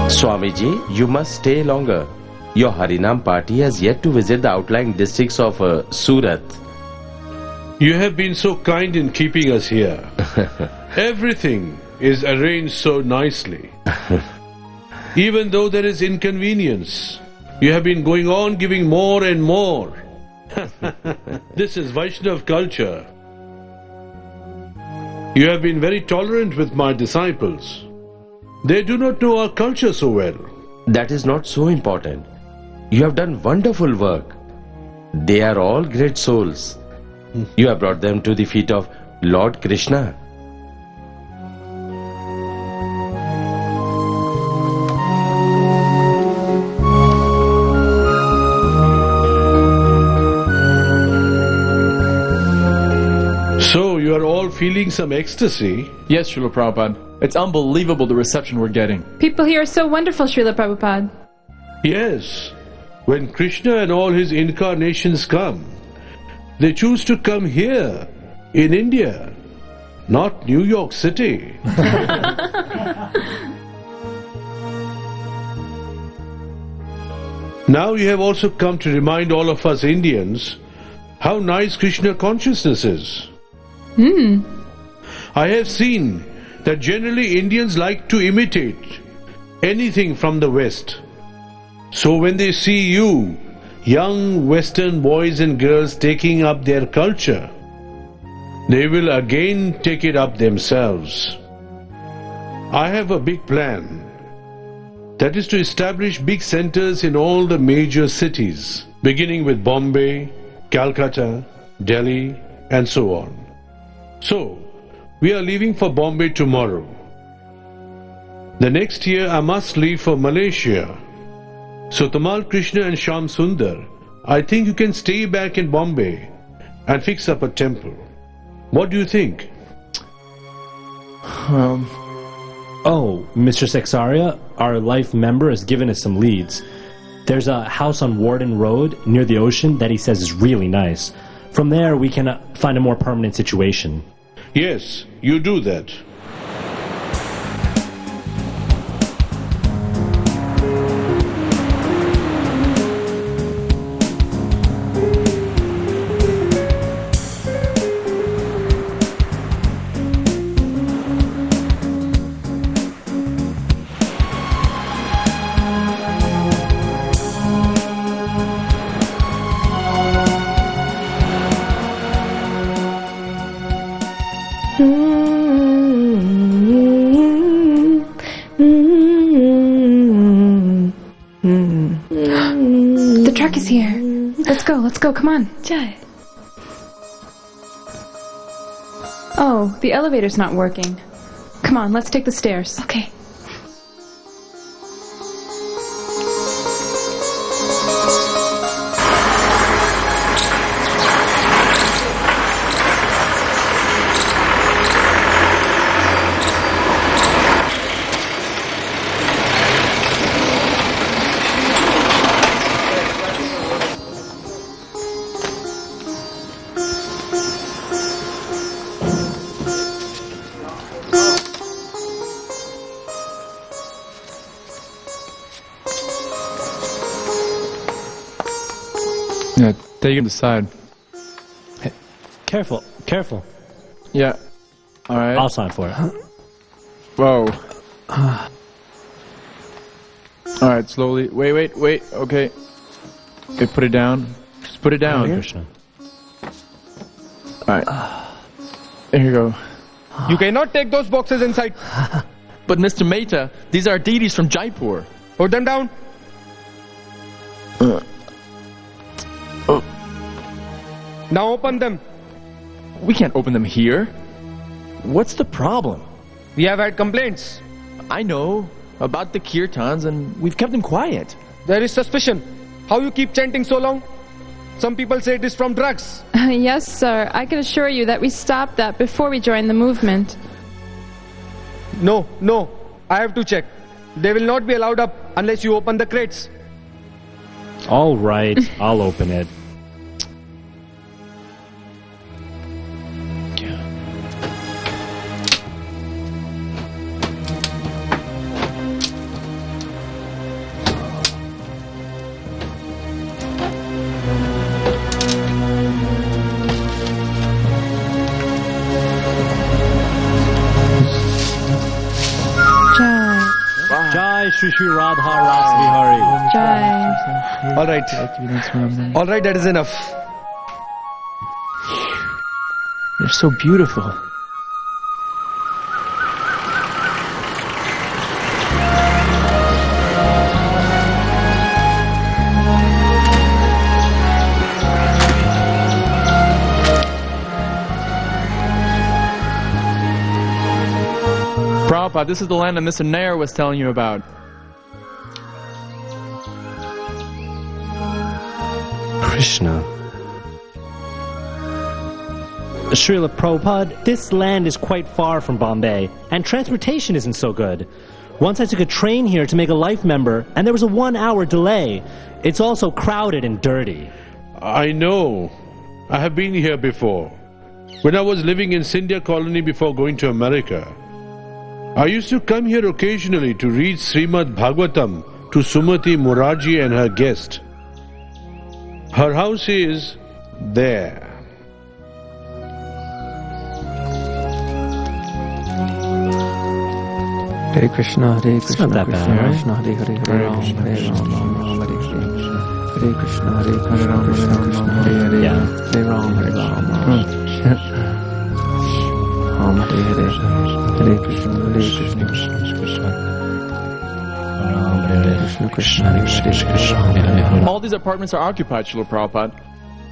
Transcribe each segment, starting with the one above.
Swamiji, you must stay longer. Your Harinam party has yet to visit the outlying districts of Surat. You have been so kind in keeping us here. Everything is arranged so nicely. Even though there is inconvenience, you have been going on giving more and more. This is Vaishnav culture. You have been very tolerant with my disciples. They do not know our culture so well. That is not so important. You have done wonderful work. They are all great souls. You have brought them to the feet of Lord Krishna. So you are all feeling some ecstasy? Yes, Srila Prabhupada. It's unbelievable the reception we're getting. People here are so wonderful, Srila Prabhupada. Yes. When Krishna and all his incarnations come, they choose to come here, in India, not New York City. Now you have also come to remind all of us Indians how nice Krishna consciousness is. I have seen that generally Indians like to imitate anything from the West. So when they see you, young Western boys and girls taking up their culture, they will again take it up themselves. I have a big plan. That is to establish big centers in all the major cities, beginning with Bombay, Calcutta, Delhi, and so on. So, we are leaving for Bombay tomorrow. The next year I must leave for Malaysia. So Tamal Krishna and Shyam Sundar, I think you can stay back in Bombay and fix up a temple. What do you think? Oh, Mr. Sexaria, our life member has given us some leads. There's a house on Warden Road near the ocean that he says is really nice. From there, we can find a more permanent situation. Yes, you do that. The truck is here. Let's go, come on. Oh, the elevator's not working. Come on, let's take the stairs. Okay. Yeah, take him to the side. Hey, careful. Yeah. Alright. I'll sign for it. Whoa. Alright, slowly. Wait. Okay. Okay, put it down. Just put it down. Krishna. Alright. There you go. You cannot take those boxes inside. But Mr. Mehta, these are deities from Jaipur. Put them down. Now open them. We can't open them here. What's the problem? We have had complaints. I know about the kirtans and we've kept them quiet. There is suspicion. How you keep chanting so long? Some people say it is from drugs. Yes, sir. I can assure you that we stopped that before we joined the movement. No. I have to check. they will not be allowed up unless you open the crates. All right, I'll open it. Jai. Jai Shri Shri Radha Ras Vihari. Jai. All right. All right, that is enough. They're so beautiful. Prabhupada, this is the land that Mr. Nair was telling you about. Krishna. Srila Prabhupada, this land is quite far from Bombay, and transportation isn't so good. Once I took a train here to make a life member, and there was a 1-hour delay. It's also crowded and dirty. I know. I have been here before. When I was living in Scindia colony before going to America, I used to come here occasionally to read Srimad Bhagavatam to Sumati Muraji and her guest. Her house is there. Hare Krishna, Hare It's not Krishna, that bad, right? Krishna Hare Hare, Hare Ram, Hare Ram, Ram Hare Hare, Hare Krishna, Hare Krishna, Krishna Krishna, Hare Hare, Yeah. Hare Ram, Hare Ram, Ram Hare Hare, Hare Krishna, Krishna Krishna, Hare Hare. All these apartments are occupied, Srila Prabhupada.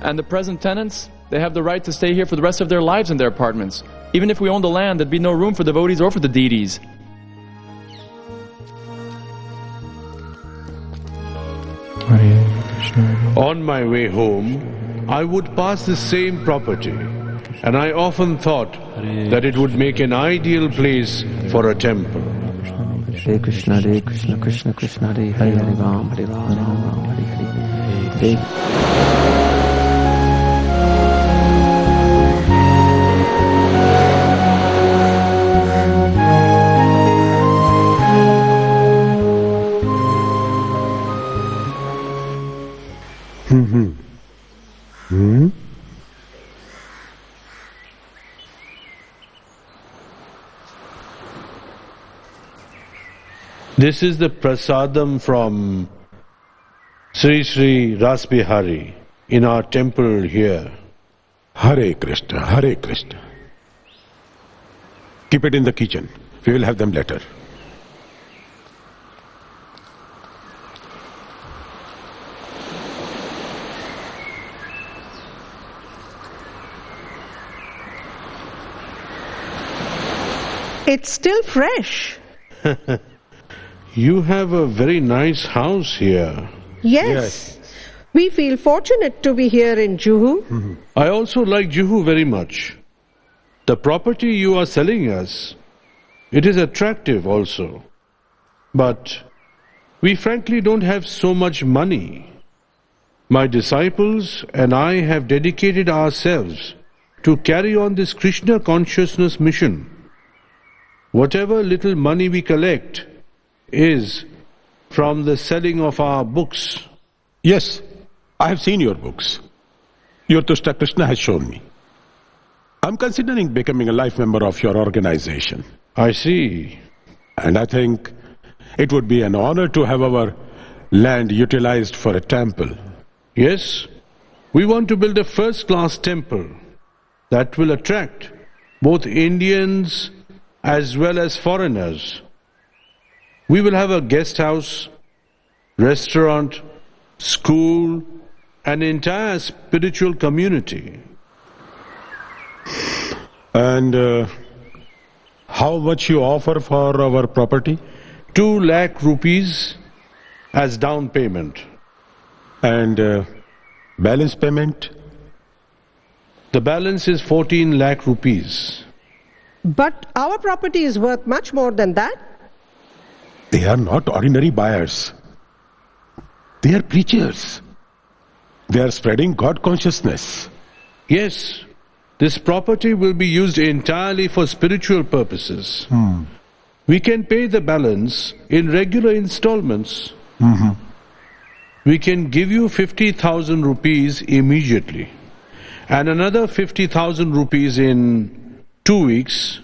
And the present tenants, they have the right to stay here for the rest of their lives in their apartments. Even if we owned the land, there'd be no room for devotees or for the deities. On my way home, I would pass the same property, and I often thought that it would make an ideal place for a temple. Hare Krishna, Krishna Krishna, Hare Hare, Hare Ram, Hare Ram, Hare Hare, Hare. This is the prasadam from Sri Sri Rasbihari in our temple here. Hare Krishna, Hare Krishna. Keep it in the kitchen. We will have them later. It's still fresh. You have a very nice house here. Yes. We feel fortunate to be here in Juhu. I also like Juhu very much. The property you are selling us, it is attractive also. But we frankly don't have so much money. My disciples and I have dedicated ourselves to carry on this Krishna consciousness mission. Whatever little money we collect is from the selling of our books. Yes, I have seen your books. Your Tushta Krishna has shown me. I'm considering becoming a life member of your organization. I see. And I think it would be an honor to have our land utilized for a temple. Yes, we want to build a first-class temple that will attract both Indians as well as foreigners. We will have a guest house, restaurant, school, an entire spiritual community. And how much you offer for our property? 2 lakh rupees as down payment. And balance payment? The balance is 14 lakh rupees. But our property is worth much more than that. They are not ordinary buyers. They are preachers. They are spreading God consciousness. Yes, this property will be used entirely for spiritual purposes. We can pay the balance in regular installments. We can give you 50,000 rupees immediately and another 50,000 rupees in 2 weeks.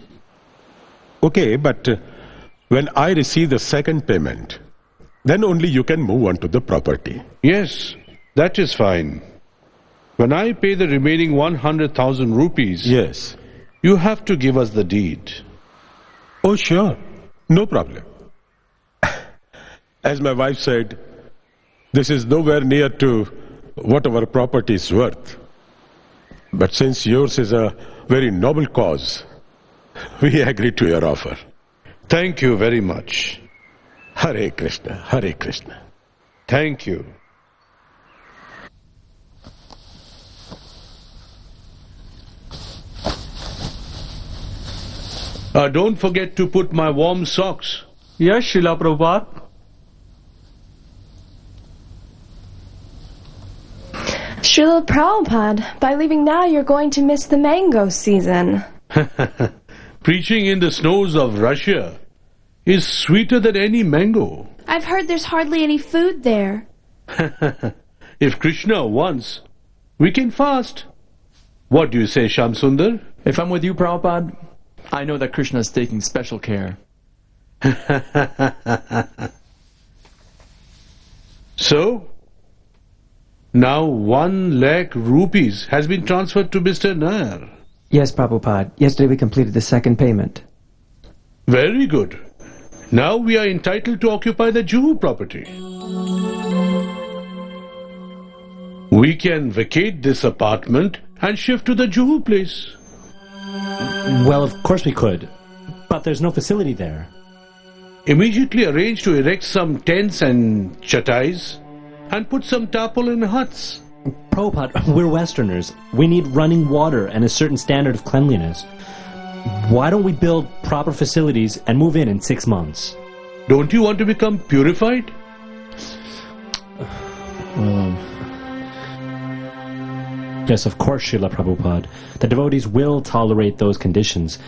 Okay, but when I receive the second payment, then only you can move on to the property. Yes, that is fine. When I pay the remaining 100,000 rupees, Yes. you have to give us the deed. Oh, sure. No problem. As my wife said, this is nowhere near to what our property is worth. But since yours is a very noble cause, we agree to your offer. Thank you very much. Hare Krishna, Hare Krishna. Thank you. Don't forget to put my warm socks. Yes, Srila Prabhupada. Srila Prabhupada, by leaving now, you're going to miss the mango season. Preaching in the snows of Russia is sweeter than any mango. I've heard there's hardly any food there. If Krishna wants, we can fast. What do you say, Shamsundar? If I'm with you, Prabhupada, I know that Krishna is taking special care. So, now 1 lakh rupees has been transferred to Mr. Nair. Yes, Prabhupada. Yesterday we completed the second payment. Very good. Now we are entitled to occupy the Juhu property. We can vacate this apartment and shift to the Juhu place. Well, of course we could. But there's no facility there. Immediately arrange to erect some tents and chatais and put some tarpaulin huts. Prabhupada, we're Westerners. We need running water and a certain standard of cleanliness. Why don't we build proper facilities and move in 6 months? Don't you want to become purified? Yes, of course, Srila Prabhupada. The devotees will tolerate those conditions.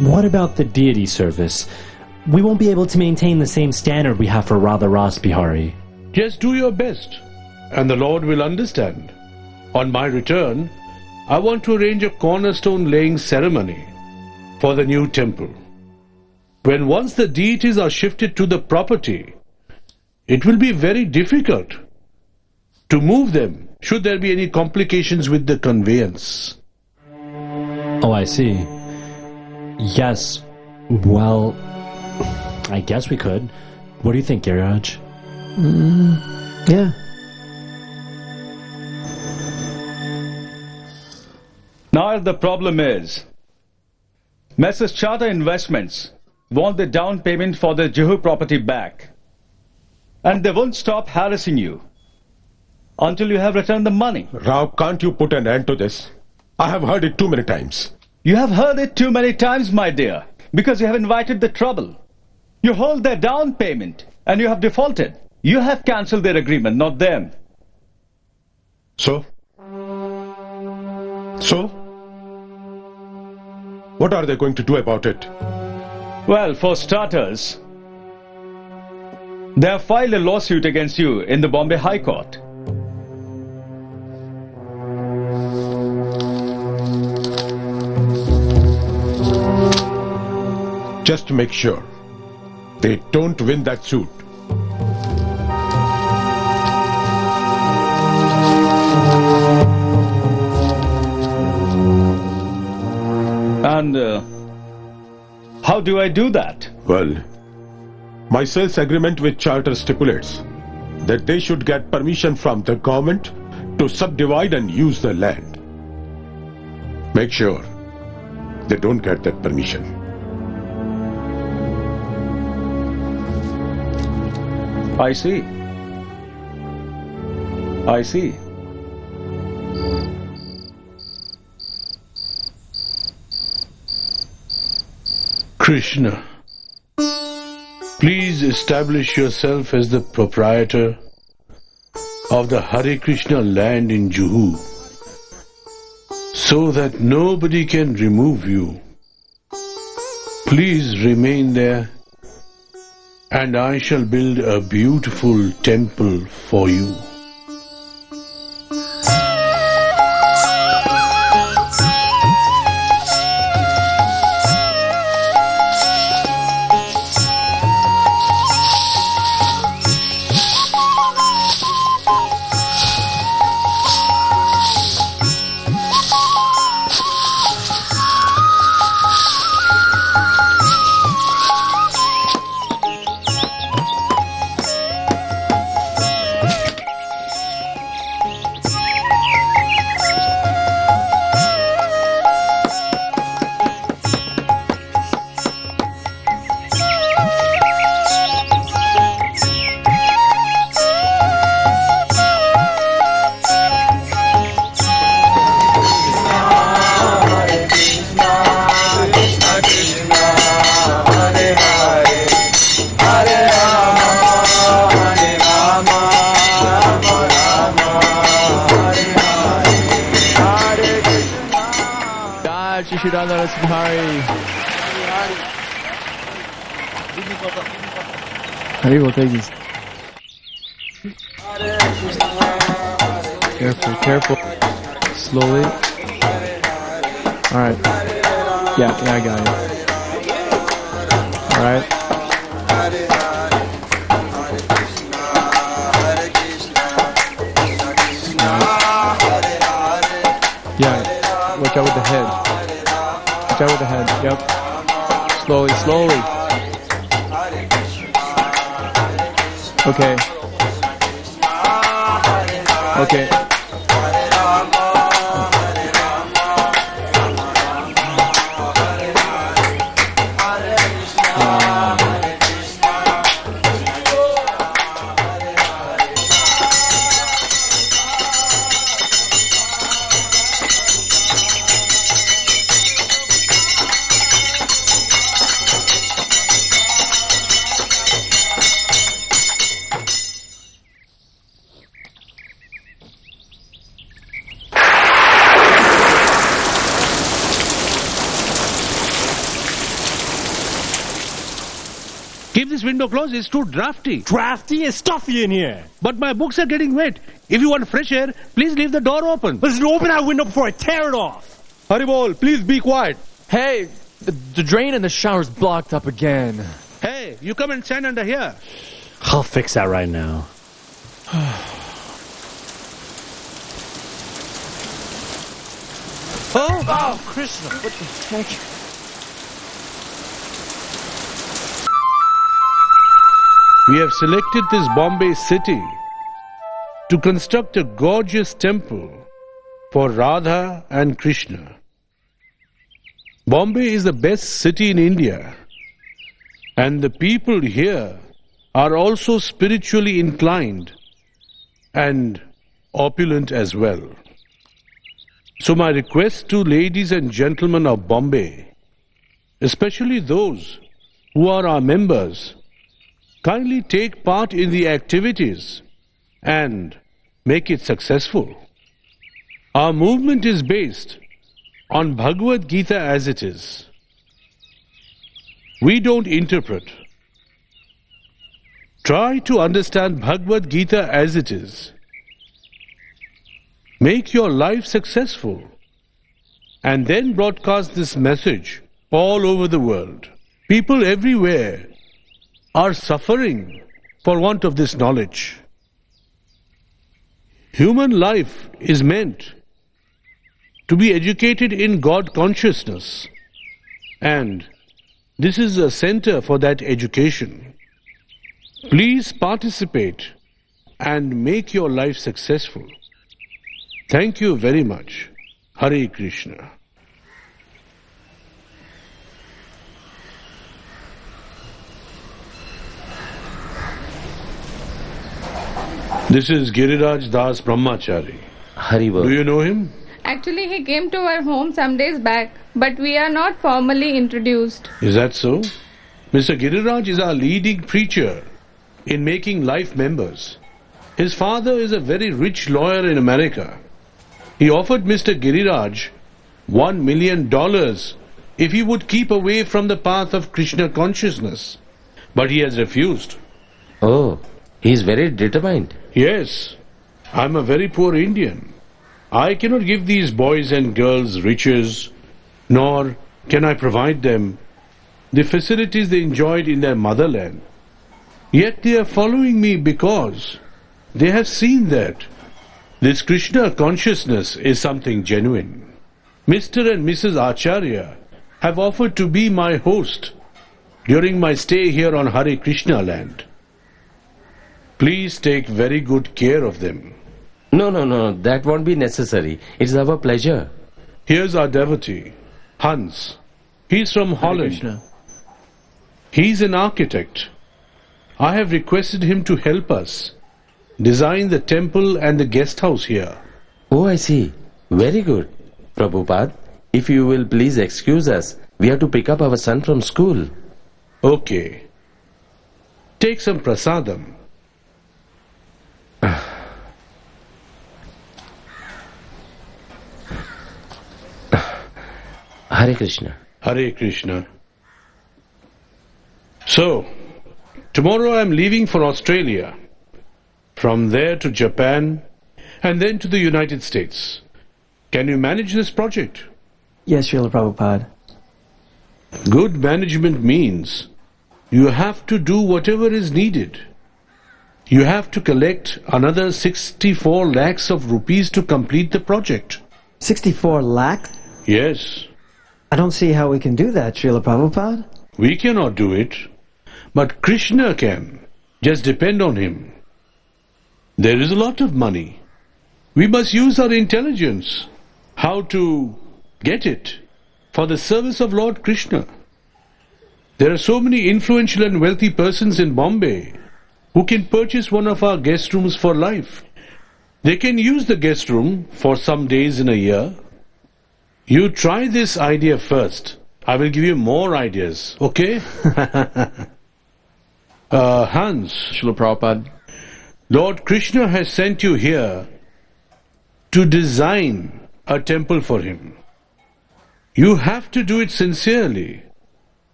What about the deity service? We won't be able to maintain the same standard we have for Radha Ras Bihari. Just do your best, and the Lord will understand. On my return, I want to arrange a cornerstone laying ceremony for the new temple. When once the deities are shifted to the property, it will be very difficult to move them should there be any complications with the conveyance. Oh, I see. Yes. Well, I guess we could. What do you think, Giriraj? Yeah. Now the problem is, Messrs. Charter Investments want the down payment for the Juhu property back. And they won't stop harassing you until you have returned the money. Rao, can't you put an end to this? I have heard it too many times. You have heard it too many times, my dear, because you have invited the trouble. You hold their down payment and you have defaulted. You have cancelled their agreement, not them. So? What are they going to do about it? Well, for starters, they have filed a lawsuit against you in the Bombay High Court. Just to make sure they don't win that suit. And how do I do that? Well, my sales agreement with Charter stipulates that they should get permission from the government to subdivide and use the land. Make sure they don't get that permission. I see. Krishna, Please establish yourself as the proprietor of the Hare Krishna land in Juhu, so that nobody can remove you. Please remain there, and I shall build a beautiful temple for you. Hari will take these. Careful, careful. Slowly. Alright. Yeah, I got it. Alright. Yeah, watch out with the head. Watch out with the head, yep. Slowly, slowly. Okay. Okay. Keep this window closed, it's too drafty. Drafty and stuffy in here. But my books are getting wet. If you want fresh air, please leave the door open. Listen, open that window before I tear it off. Haribol, please be quiet. Hey, the drain in the shower's blocked up again. Hey, you come and stand under here. I'll fix that right now. Oh, Krishna, what the heck? We have selected this Bombay city to construct a gorgeous temple for Radha and Krishna. Bombay is the best city in India, and the people here are also spiritually inclined and opulent as well. So my request to ladies and gentlemen of Bombay, especially those who are our members, kindly take part in the activities and make it successful. Our movement is based on Bhagavad Gita as it is. We don't interpret. Try to understand Bhagavad Gita as it is. Make your life successful and then broadcast this message all over the world. People everywhere are suffering for want of this knowledge. Human life is meant to be educated in God consciousness, and this is a center for that education. Please participate and make your life successful. Thank you very much. Hare Krishna. This is Giriraj Das Brahmachari. Haribol. Do you know him? Actually, he came to our home some days back, but we are not formally introduced. Is that so? Mr. Giriraj is our leading preacher in making life members. His father is a very rich lawyer in America. He offered Mr. Giriraj $1 million if he would keep away from the path of Krishna consciousness. But he has refused. Oh, he is very determined. Yes, I'm a very poor Indian. I cannot give these boys and girls riches, nor can I provide them the facilities they enjoyed in their motherland. Yet they are following me because they have seen that this Krishna consciousness is something genuine. Mr. and Mrs. Acharya have offered to be my host during my stay here on Hare Krishna land. Please take very good care of them. No, that won't be necessary. It's our pleasure. Here's our devotee, Hans. He's from Holland. He's an architect. I have requested him to help us design the temple and the guest house here. Oh, I see. Very good. Prabhupada, if you will please excuse us, we have to pick up our son from school. Okay. Take some prasadam. Hare Krishna. Hare Krishna. So, tomorrow I am leaving for Australia. From there to Japan, and then to the United States. Can you manage this project? Yes, Srila Prabhupada. Good management means you have to do whatever is needed. You have to collect another 64 lakhs of rupees to complete the project. 64 lakhs? Yes. I don't see how we can do that, Srila Prabhupada. We cannot do it, but Krishna can. Just depend on him. There is a lot of money. We must use our intelligence. How to get it for the service of Lord Krishna. There are so many influential and wealthy persons in Bombay who can purchase one of our guest rooms for life. They can use the guest room for some days in a year. You try this idea first. I will give you more ideas, okay? Hans. Srila Prabhupada. Lord Krishna has sent you here to design a temple for him. You have to do it sincerely,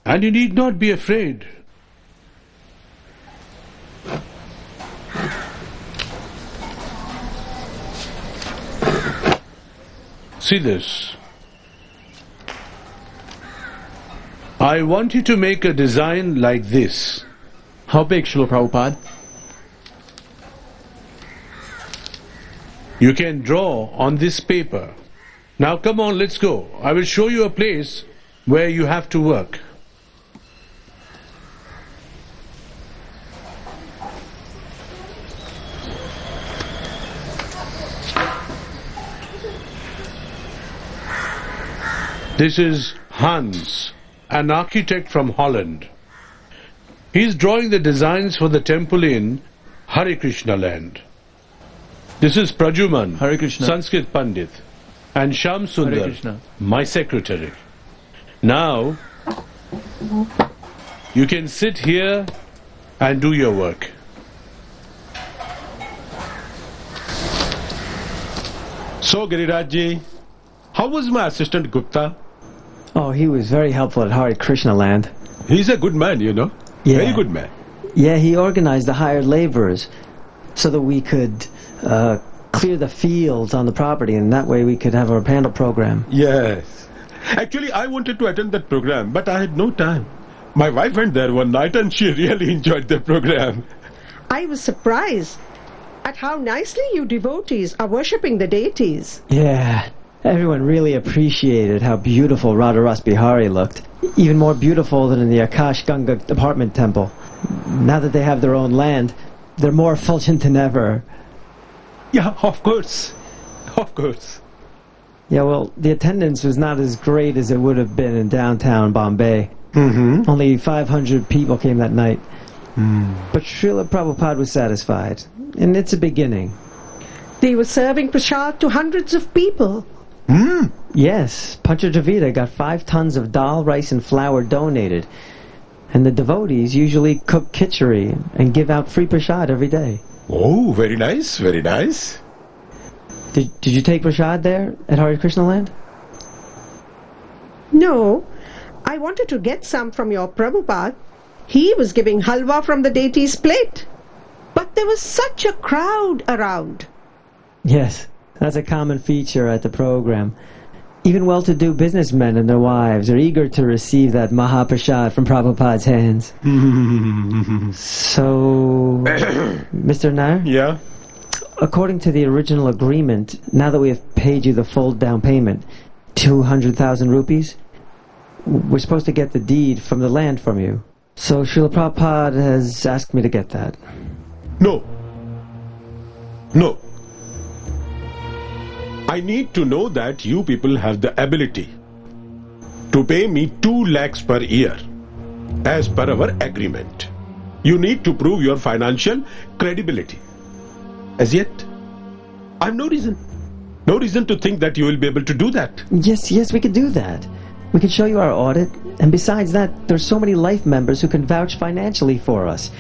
and you need not be afraid. See this. I want you to make a design like this. How big, Srila Prabhupada? You can draw on this paper. Now come on, let's go. I will show you a place where you have to work. This is Hans, an architect from Holland. He is drawing the designs for the temple in Hare Krishna land. This is Prajuman, Hare Krishna. Sanskrit Pandit, and Sham Hare Sundar, Krishna. my secretary. Now, you can sit here and do your work. So, Giriraj, how was my assistant Gupta? Oh, he was very helpful at Hare Krishna land. He's a good man, you know. Yeah. Very good man. Yeah, he organized the hired laborers so that we could clear the fields on the property, and that way we could have our panel program. Yes. Actually, I wanted to attend that program, but I had no time. My wife went there one night and she really enjoyed the program. I was surprised at how nicely you devotees are worshipping the deities. Yeah, everyone really appreciated how beautiful Radharas Bihari looked. Even more beautiful than in the Akash Ganga apartment temple. Now that they have their own land, they're more effulgent than ever. Yeah, of course. Of course. Yeah, well, the attendance was not as great as it would have been in downtown Bombay. Mm-hmm. Only 500 people came that night. But Srila Prabhupada was satisfied. And it's a beginning. They were serving prasad to hundreds of people. Yes, Panchadravida got 5 tons of dal, rice, and flour donated. And the devotees usually cook khichdi and give out free prasad every day. Oh, very nice, very nice. Did you take prasad there at Hare Krishna land? No, I wanted to get some from your Prabhupada. He was giving halwa from the deity's plate. But there was such a crowd around. Yes, that's a common feature at the program. Even well-to-do businessmen and their wives are eager to receive that Mahaprasad from Prabhupada's hands. So, Mr. Nair? Yeah? According to the original agreement, now that we have paid you the full down payment, 200,000 rupees, we're supposed to get the deed from the land from you. So Srila Prabhupada has asked me to get that. No. No. I need to know that you people have the ability to pay me 2 lakhs per year as per our agreement. You need to prove your financial credibility. As yet, I have no reason to think that you will be able to do that. Yes, we can do that. We can show you our audit, and besides that, there's so many life members who can vouch financially for us.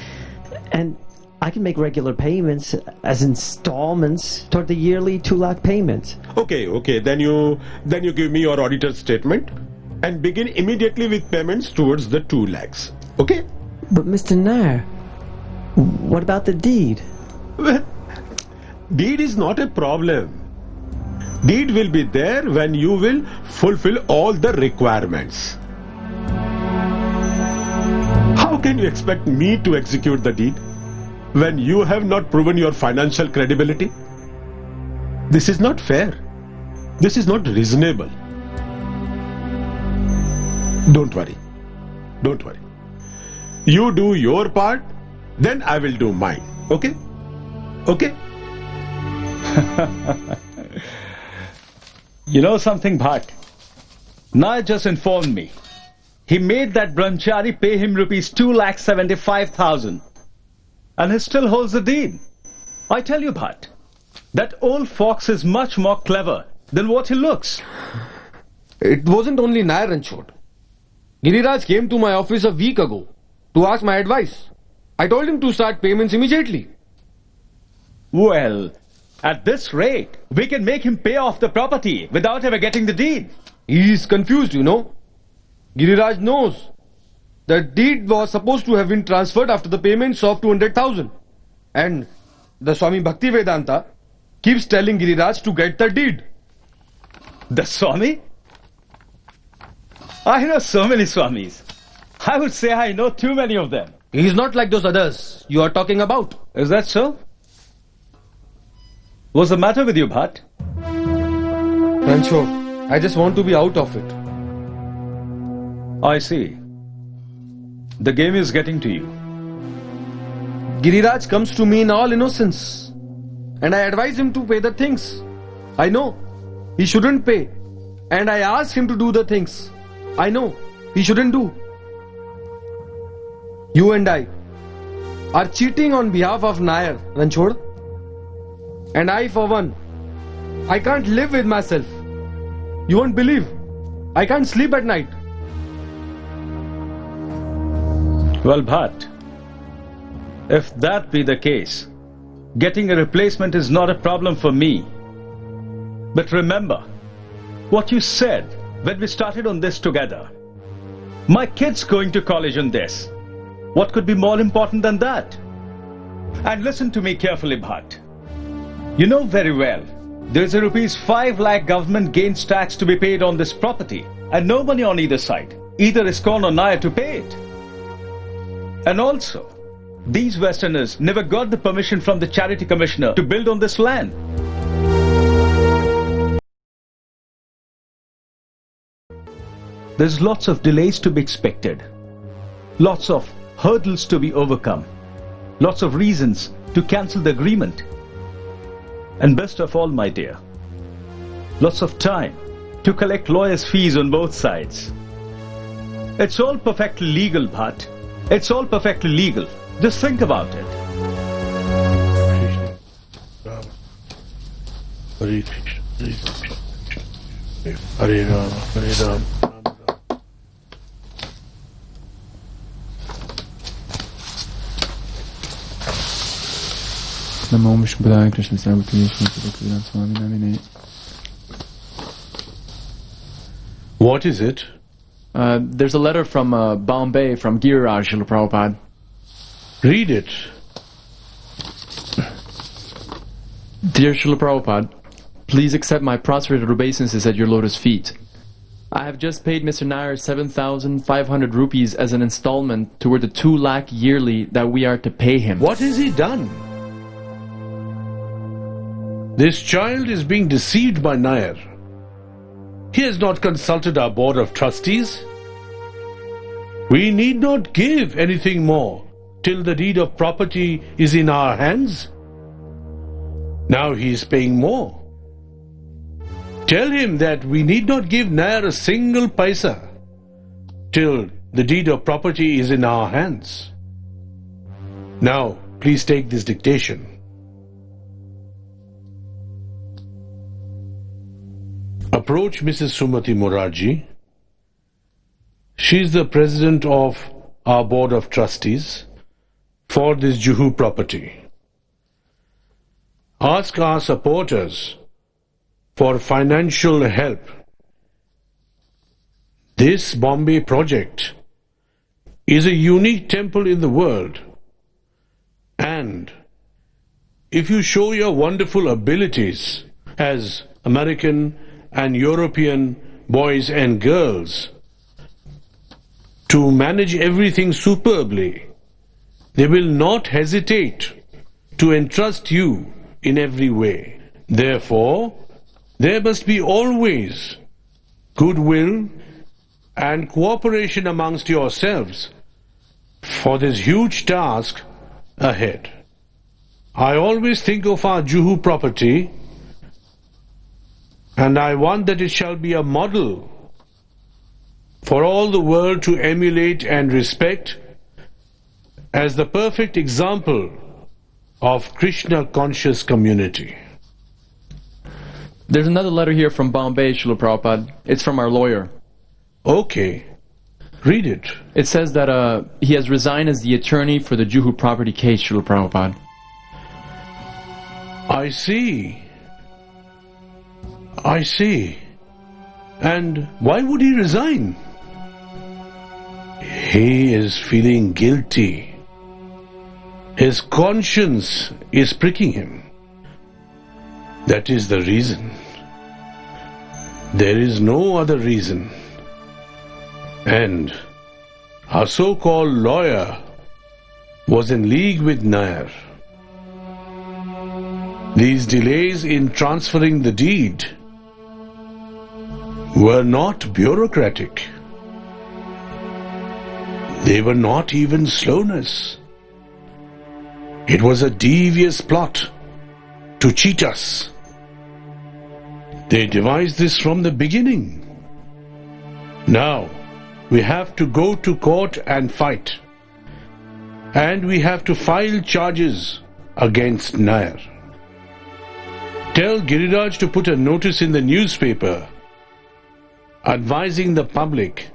And I can make regular payments as installments toward the yearly 2 lakh payment. Okay, then you give me your auditor's statement and begin immediately with payments towards the 2 lakhs. Okay? But Mr. Nair, what about the deed? Deed is not a problem. Deed will be there when you will fulfill all the requirements. How can you expect me to execute the deed when you have not proven your financial credibility? This is not fair. This is not reasonable. Don't worry. You do your part, then I will do mine. Okay? You know something, Bhatt? Nair just informed me. He made that brahmachari pay him rupees 2,75,000. And he still holds the deed. I tell you, Bhatt, that old fox is much more clever than what he looks. It wasn't only Nair and Chod. Giriraj came to my office a week ago to ask my advice. I told him to start payments immediately. Well, at this rate, we can make him pay off the property without ever getting the deed. He is confused, you know. Giriraj knows. The deed was supposed to have been transferred after the payments of 200,000. And the Swami Bhakti Vedanta keeps telling Giriraj to get the deed. The Swami? I know so many Swamis. I would say I know too many of them. He is not like those others you are talking about. Is that so? What's the matter with you, Bhatt? Rancho, I just want to be out of it. I see. The game is getting to you. Giriraj comes to me in all innocence. And I advise him to pay the things. I know he shouldn't pay. And I ask him to do the things I know he shouldn't do. You and I are cheating on behalf of Nair, Ranchod. And I, for one, I can't live with myself. You won't believe. I can't sleep at night. Well, Bhatt, if that be the case, getting a replacement is not a problem for me. But remember what you said when we started on this together. My kid's going to college on this. What could be more important than that? And listen to me carefully, Bhatt. You know very well, there is a rupees 5 lakh government gains tax to be paid on this property, and no money on either side, either ISKCON or Nair, to pay it. And also, these Westerners never got the permission from the charity commissioner to build on this land. There's lots of delays to be expected, lots of hurdles to be overcome, lots of reasons to cancel the agreement. And best of all, my dear, lots of time to collect lawyers' fees on both sides. It's all perfectly legal, Bhatt. It's all perfectly legal. Just think about it. Hare Krishna, Hare Krishna, Hare Rama, Hare Rama, Rama Rama. Namo Vishnu Padaya Krishna Sarvapati Shri Swami Namine. What is it? There's a letter from Bombay from Giriraj, Srila Prabhupada. Read it. Dear Srila Prabhupada, please accept my prostrated obeisances at your lotus feet. I have just paid Mr. Nair 7,500 rupees as an installment toward the 2 lakh yearly that we are to pay him. What has he done? This child is being deceived by Nair. He has not consulted our board of trustees. We need not give anything more till the deed of property is in our hands. Now he is paying more. Tell him that we need not give Nair a single paisa till the deed of property is in our hands. Now, please take this dictation. Approach Mrs. Sumati Morarji. She is the president of our board of trustees for this Juhu property. Ask our supporters for financial help. This Bombay project is a unique temple in the world, and if you show your wonderful abilities as American and European boys and girls to manage everything superbly, they will not hesitate to entrust you in every way. Therefore, there must be always goodwill and cooperation amongst yourselves for this huge task ahead. I always think of our Juhu property, and I want that it shall be a model for all the world to emulate and respect as the perfect example of Krishna-conscious community. There's another letter here from Bombay, Srila Prabhupada. It's from our lawyer. Okay. Read it. It says that he has resigned as the attorney for the Juhu property case, Srila Prabhupada. I see. I see. And why would he resign? He is feeling guilty. His conscience is pricking him. That is the reason. There is no other reason. And our so-called lawyer was in league with Nair. These delays in transferring the deed were not bureaucratic. They were not even slowness. It was a devious plot to cheat us. They devised this from the beginning. Now, we have to go to court and fight. And we have to file charges against Nair. Tell Giriraj to put a notice in the newspaper advising the public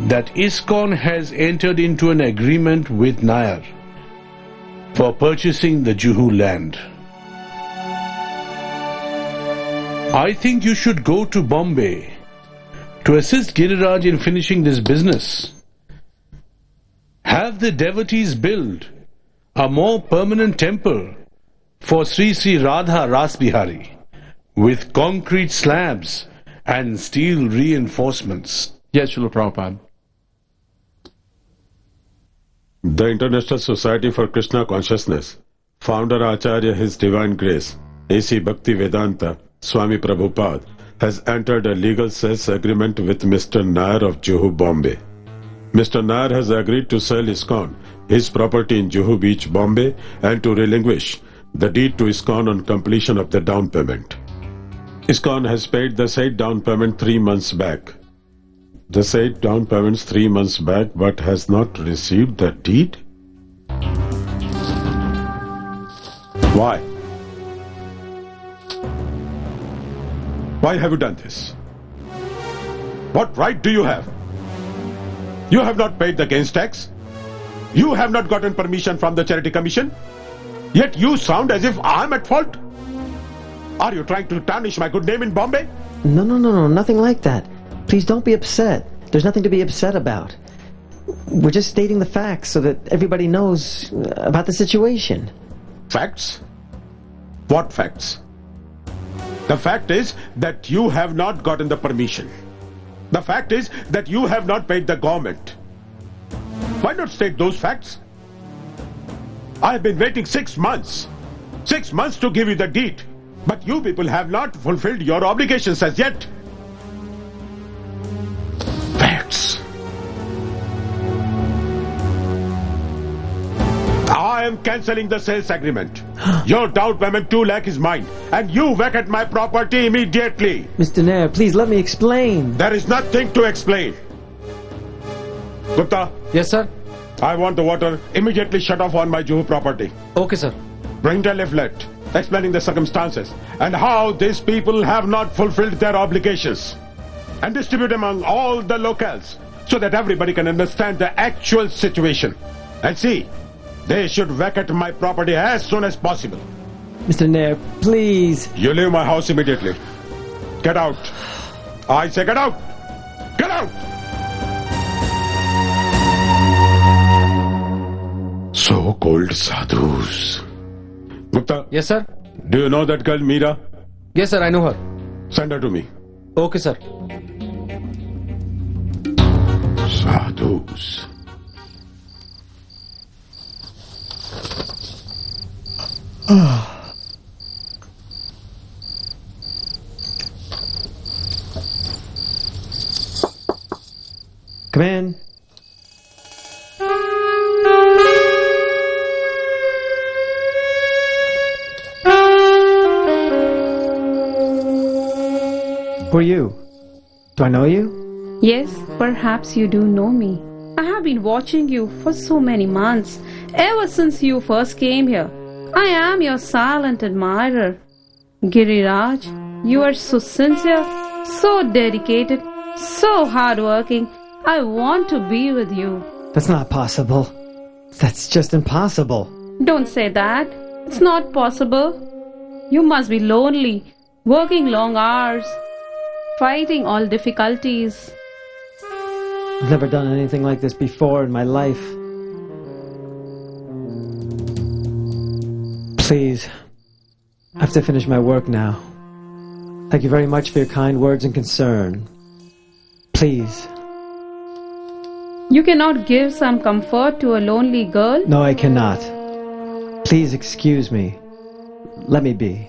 that ISKCON has entered into an agreement with Nair for purchasing the Juhu land. I think you should go to Bombay to assist Giriraj in finishing this business. Have the devotees build a more permanent temple for Sri Sri Radha Rasbihari with concrete slabs and steel reinforcements. Yes, Srila Prabhupada. The International Society for Krishna Consciousness, founder Acharya His Divine Grace, A.C. Bhakti Vedanta, Swami Prabhupada, has entered a legal sales agreement with Mr. Nair of Juhu, Bombay. Mr. Nair has agreed to sell ISKCON his property in Juhu Beach, Bombay, and to relinquish the deed to ISKCON on completion of the down payment. ISKCON has paid the said down payment 3 months back. The said down payments 3 months back, but has not received the deed? Why? Why have you done this? What right do you have? You have not paid the gains tax. You have not gotten permission from the Charity Commission. Yet you sound as if I'm at fault. Are you trying to tarnish my good name in Bombay? No, nothing like that. Please don't be upset. There's nothing to be upset about. We're just stating the facts so that everybody knows about the situation. Facts? What facts? The fact is that you have not gotten the permission. The fact is that you have not paid the government. Why not state those facts? I have been waiting 6 months. 6 months to give you the deed. But you people have not fulfilled your obligations as yet. Facts. I am cancelling the sales agreement. Your down payment 2 lakh is mine. And you vacate my property immediately. Mr. Nair, please let me explain. There is nothing to explain. Gupta. Yes, sir. I want the water immediately shut off on my Juhu property. Okay, sir. Bring the leaflet explaining the circumstances and how these people have not fulfilled their obligations. And distribute among all the locals so that everybody can understand the actual situation. And see, they should vacate my property as soon as possible. Mr. Nair, please. You leave my house immediately. Get out. I say get out. Get out. So-called sadhus. Gupta. Yes, sir. Do you know that girl, Meera? Yes, sir, I know her. Send her to me. Okay, sir. Sadhus. Come in. Who are you? Do I know you? Yes, perhaps you do know me. I have been watching you for so many months, ever since you first came here. I am your silent admirer. Giriraj, you are so sincere, so dedicated, so hardworking. I want to be with you. That's not possible. That's just impossible. Don't say that. It's not possible. You must be lonely, working long hours, fighting all difficulties. I've never done anything like this before in my life. Please, I have to finish my work now. Thank you very much for your kind words and concern. Please. You cannot give some comfort to a lonely girl? No, I cannot. Please excuse me. Let me be.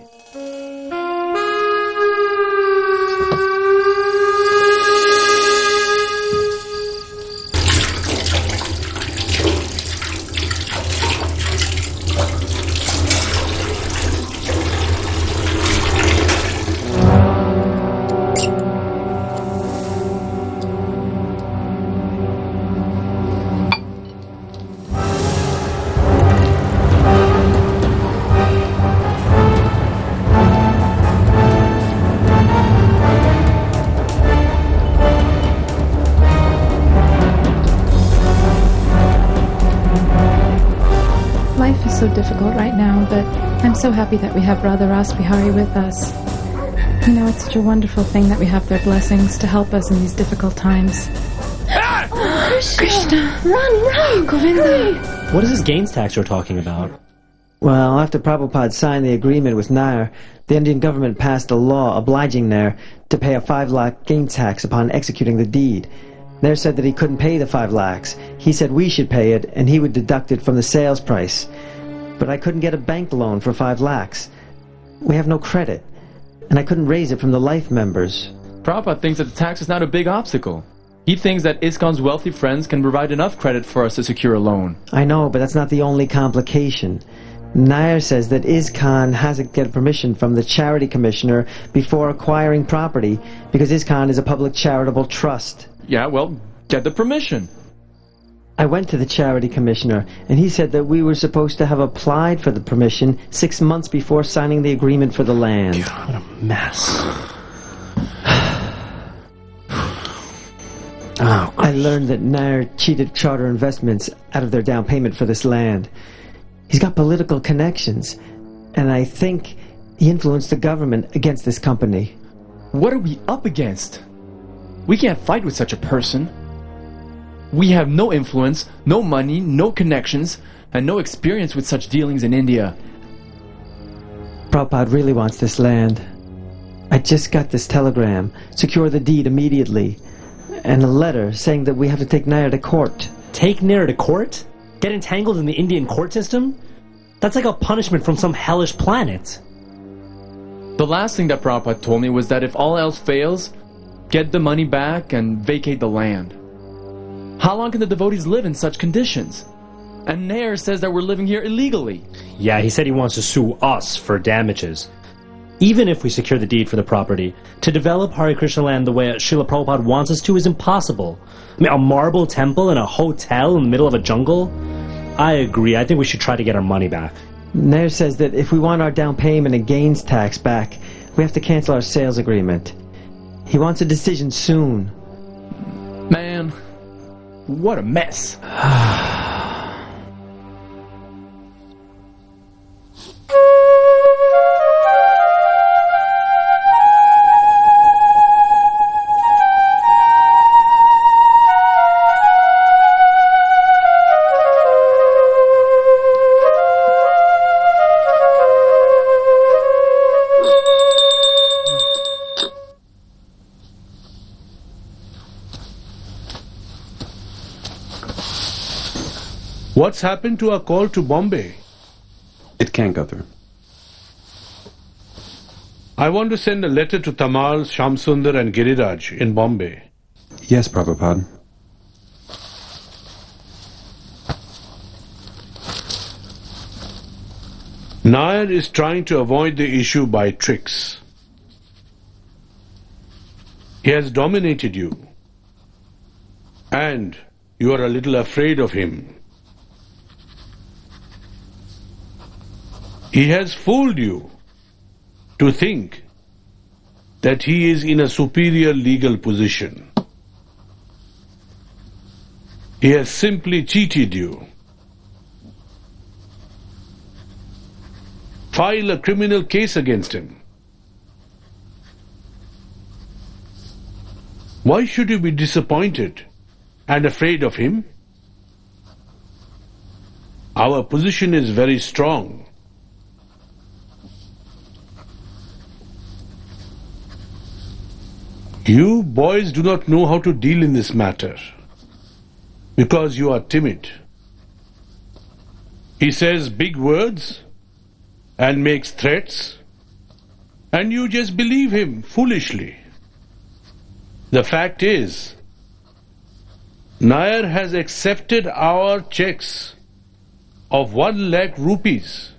Life is so difficult right now, but I'm so happy that we have Radha Rasbihari with us. You know, it's such a wonderful thing that we have their blessings to help us in these difficult times. Krishna! Run! Govinda! What is this gains tax you're talking about? Well, after Prabhupada signed the agreement with Nair, the Indian government passed a law obliging Nair to pay a 5 lakh gain tax upon executing the deed. Nair said that he couldn't pay the 5 lakhs. He said we should pay it, and he would deduct it from the sales price. But I couldn't get a bank loan for 5 lakhs. We have no credit, and I couldn't raise it from the life members. Prabhupada thinks that the tax is not a big obstacle. He thinks that ISKCON's wealthy friends can provide enough credit for us to secure a loan. I know, but that's not the only complication. Nair says that ISKCON has to get permission from the charity commissioner before acquiring property because ISKCON is a public charitable trust. Yeah, well, get the permission. I went to the charity commissioner, and he said that we were supposed to have applied for the permission 6 months before signing the agreement for the land. God, what a mess. I learned that Nair cheated Charter Investments out of their down payment for this land. He's got political connections, and I think he influenced the government against this company. What are we up against? We can't fight with such a person. We have no influence, no money, no connections, and no experience with such dealings in India. Prabhupada really wants this land. I just got this telegram. Secure the deed immediately. And a letter saying that we have to take Nair to court. Take Nair to court? Get entangled in the Indian court system? That's like a punishment from some hellish planet. The last thing that Prabhupada told me was that if all else fails, get the money back and vacate the land. How long can the devotees live in such conditions? And Nair says that we're living here illegally. Yeah, he said he wants to sue us for damages. Even if we secure the deed for the property, to develop Hare Krishna land the way Srila Prabhupada wants us to is impossible. I mean, a marble temple and a hotel in the middle of a jungle? I agree. I think we should try to get our money back. Nair says that if we want our down payment and gains tax back, we have to cancel our sales agreement. He wants a decision soon. Man, what a mess. What's happened to our call to Bombay? It can't go through. I want to send a letter to Tamal, Shamsundar and Giriraj in Bombay. Yes, Prabhupada. Nair is trying to avoid the issue by tricks. He has dominated you. And you are a little afraid of him. He has fooled you to think that he is in a superior legal position. He has simply cheated you. File a criminal case against him. Why should you be disappointed and afraid of him? Our position is very strong. You boys do not know how to deal in this matter because you are timid. He says big words and makes threats, and you just believe him foolishly. The fact is, Nair has accepted our checks of 1 lakh rupees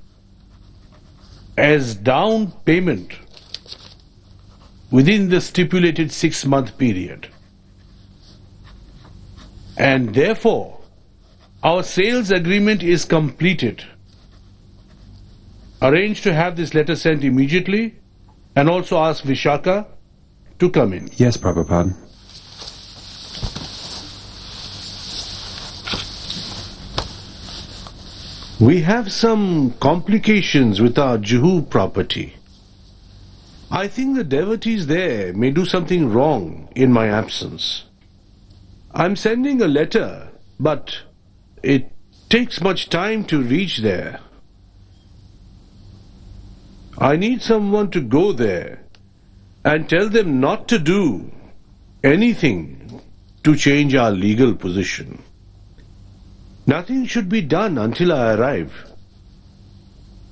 as down payment within the stipulated 6-month period. And therefore, our sales agreement is completed. Arrange to have this letter sent immediately and also ask Vishaka to come in. Yes, Prabhupada. We have some complications with our Juhu property. I think the devotees there may do something wrong in my absence. I'm sending a letter, but it takes much time to reach there. I need someone to go there and tell them not to do anything to change our legal position. Nothing should be done until I arrive.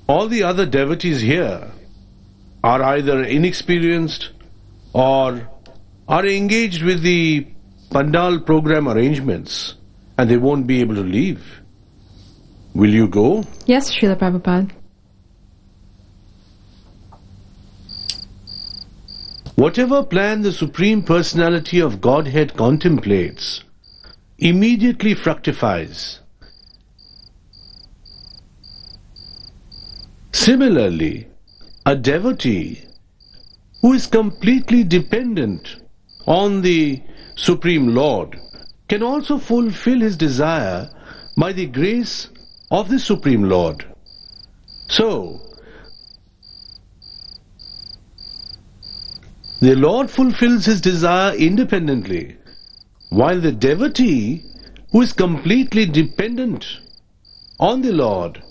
All the other devotees here are either inexperienced or are engaged with the Pandal program arrangements and they won't be able to leave. Will you go? Yes, Srila Prabhupada. Whatever plan the Supreme Personality of Godhead contemplates immediately fructifies. Similarly, a devotee who is completely dependent on the Supreme Lord can also fulfill his desire by the grace of the Supreme Lord. So, the Lord fulfills his desire independently, while the devotee, who is completely dependent on the Lord,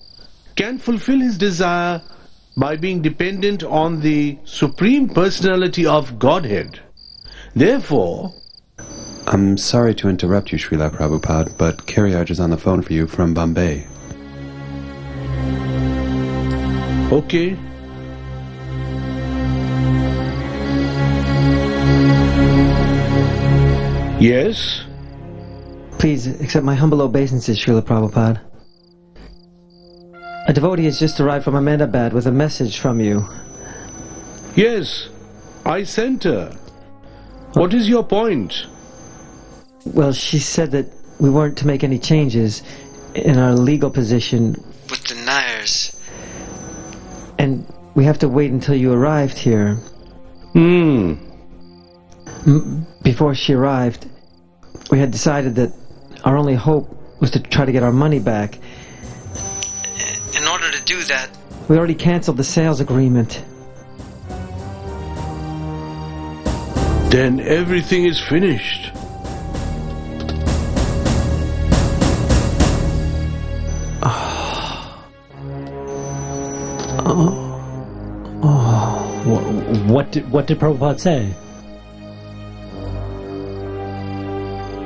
can fulfill his desire by being dependent on the Supreme Personality of Godhead. Therefore, I'm sorry to interrupt you, Srila Prabhupada, but Karyaj is on the phone for you from Bombay. okay. Yes? Please accept my humble obeisances, Srila Prabhupada. A devotee has just arrived from Ahmedabad with a message from you. Yes, I sent her. What is your point? Well, she said that we weren't to make any changes in our legal position with the Nairs. And we have to wait until you arrived here. Before she arrived, we had decided that our only hope was to try to get our money back. In order to do that, we already canceled the sales agreement. Then everything is finished. What did Prabhupada say?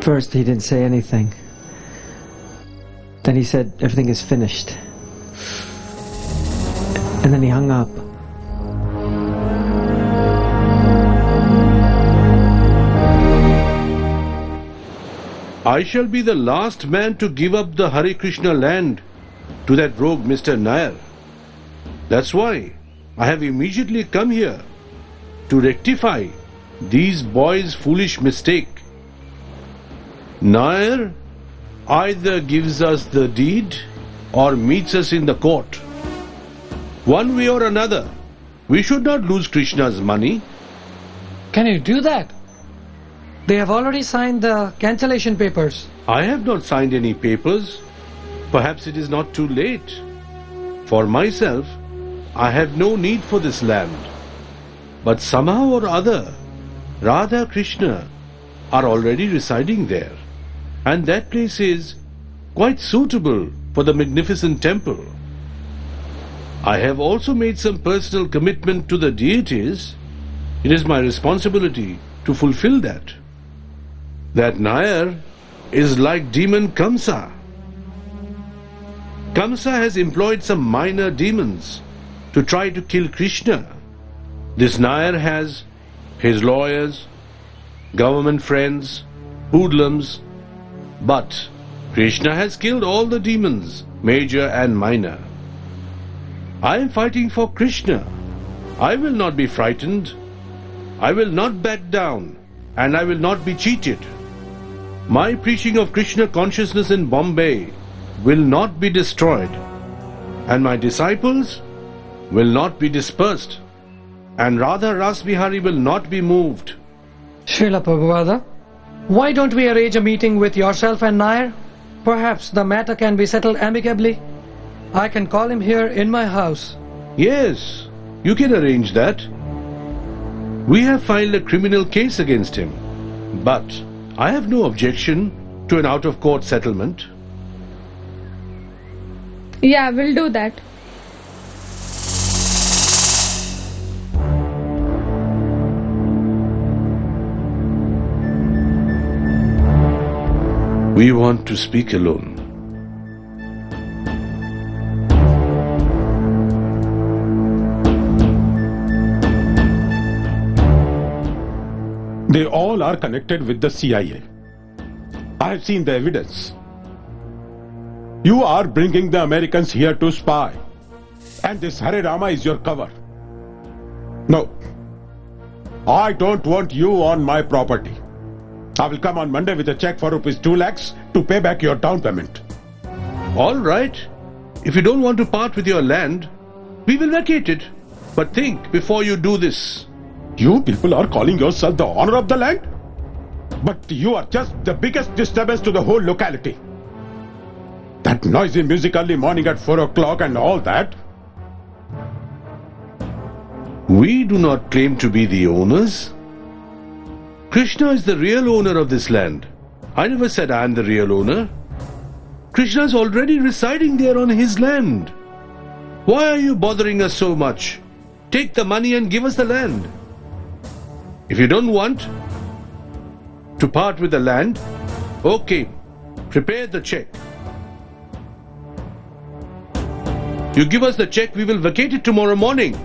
First, he didn't say anything. Then he said everything is finished. And then he hung up. I shall be the last man to give up the Hare Krishna land to that rogue Mr. Nair. That's why I have immediately come here to rectify these boys' foolish mistake. Nair either gives us the deed or meets us in the court. One way or another, we should not lose Krishna's money. Can you do that? They have already signed the cancellation papers. I have not signed any papers. Perhaps it is not too late. For myself, I have no need for this land. But somehow or other, Radha Krishna are already residing there. And that place is quite suitable for the magnificent temple. I have also made some personal commitment to the deities. It is my responsibility to fulfill that. That Nair is like demon Kamsa. Kamsa has employed some minor demons to try to kill Krishna. This Nair has his lawyers, government friends, hoodlums, but Krishna has killed all the demons, major and minor. I am fighting for Krishna. I will not be frightened. I will not back down, and I will not be cheated. My preaching of Krishna consciousness in Bombay will not be destroyed, and my disciples will not be dispersed, and Radha Rasbihari will not be moved. Srila Prabhupada, why don't we arrange a meeting with yourself and Nair? Perhaps the matter can be settled amicably. I can call him here in my house. Yes, you can arrange that. We have filed a criminal case against him, but I have no objection to an out-of-court settlement. Yeah, we'll do that. We want to speak alone. They all are connected with the CIA. I have seen the evidence. You are bringing the Americans here to spy. And this Hare Rama is your cover. No. I don't want you on my property. I will come on Monday with a check for ₹2 lakhs to pay back your down payment. All right. If you don't want to part with your land, we will vacate it. But think before you do this. You people are calling yourself the owner of the land? But you are just the biggest disturbance to the whole locality. That noisy music early morning at 4 o'clock and all that. We do not claim to be the owners. Krishna is the real owner of this land. I never said I am the real owner. Krishna is already residing there on his land. Why are you bothering us so much? Take the money and give us the land. If you don't want to part with the land, okay, prepare the check. You give us the check, we will vacate it tomorrow morning.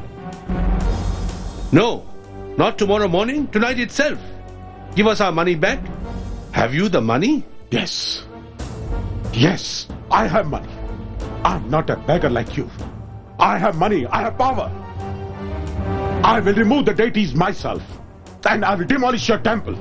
No, not tomorrow morning, tonight itself. Give us our money back. Have you the money? Yes. Yes, I have money. I'm not a beggar like you. I have money, I have power. I will remove the deities myself. And I will demolish your temple.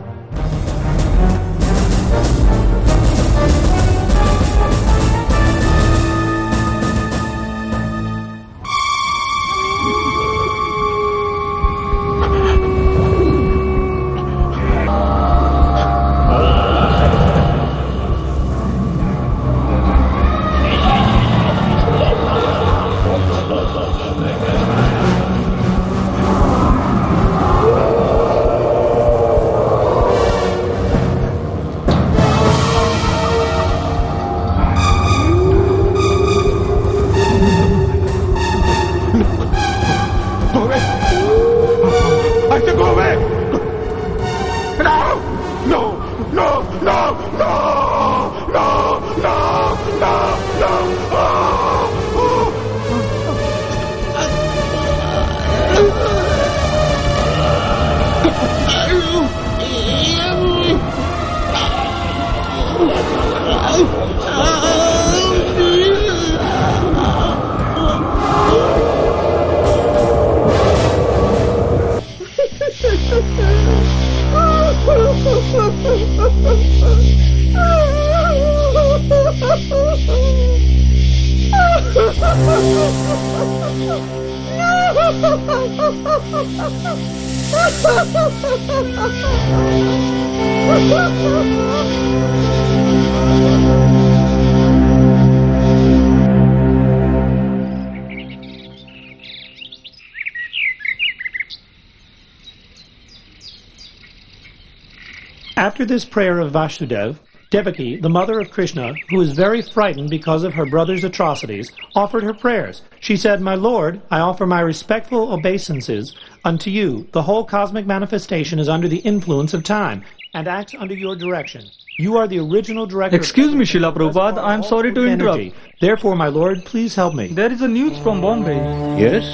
After this prayer of Vasudev, Devaki, the mother of Krishna, who was very frightened because of her brother's atrocities, offered her prayers. She said, "My Lord, I offer my respectful obeisances unto you. The whole cosmic manifestation is under the influence of time and acts under your direction. You are the original director." Excuse me, Srila Prabhupada, I am sorry to interrupt. Energy. Therefore, my Lord, please help me. There is a news from Bombay. Yes?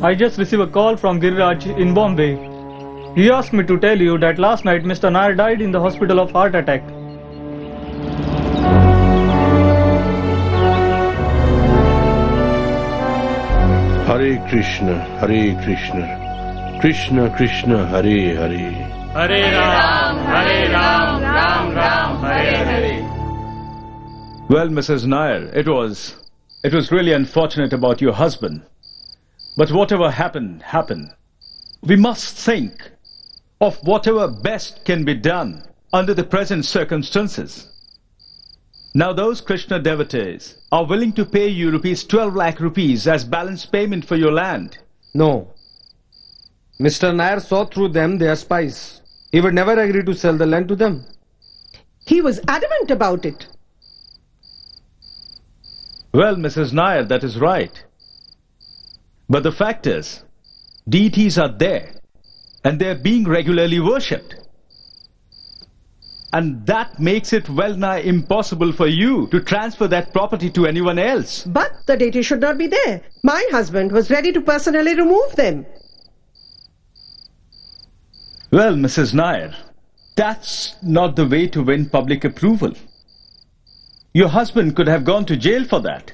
I just received a call from Giriraj in Bombay. He asked me to tell you that last night Mr. Nair died in the hospital of heart attack. Hare Krishna, Hare Krishna, Krishna Krishna, Hare Hare. Hare Ram, Ram Ram, Hare Hare. Well, Mrs. Nair, it was really unfortunate about your husband. But whatever happened, happened. We must think of whatever best can be done under the present circumstances. Now those Krishna devotees are willing to pay you rupees 12 lakh rupees as balance payment for your land. No. Mr. Nair saw through them they are spies. He would never agree to sell the land to them. He was adamant about it. Well, Mrs. Nair, that is right. But the fact is, deities are there and they are being regularly worshipped. And that makes it well nigh impossible for you to transfer that property to anyone else. But the deity should not be there. My husband was ready to personally remove them. Well, Mrs. Nair, that's not the way to win public approval. Your husband could have gone to jail for that.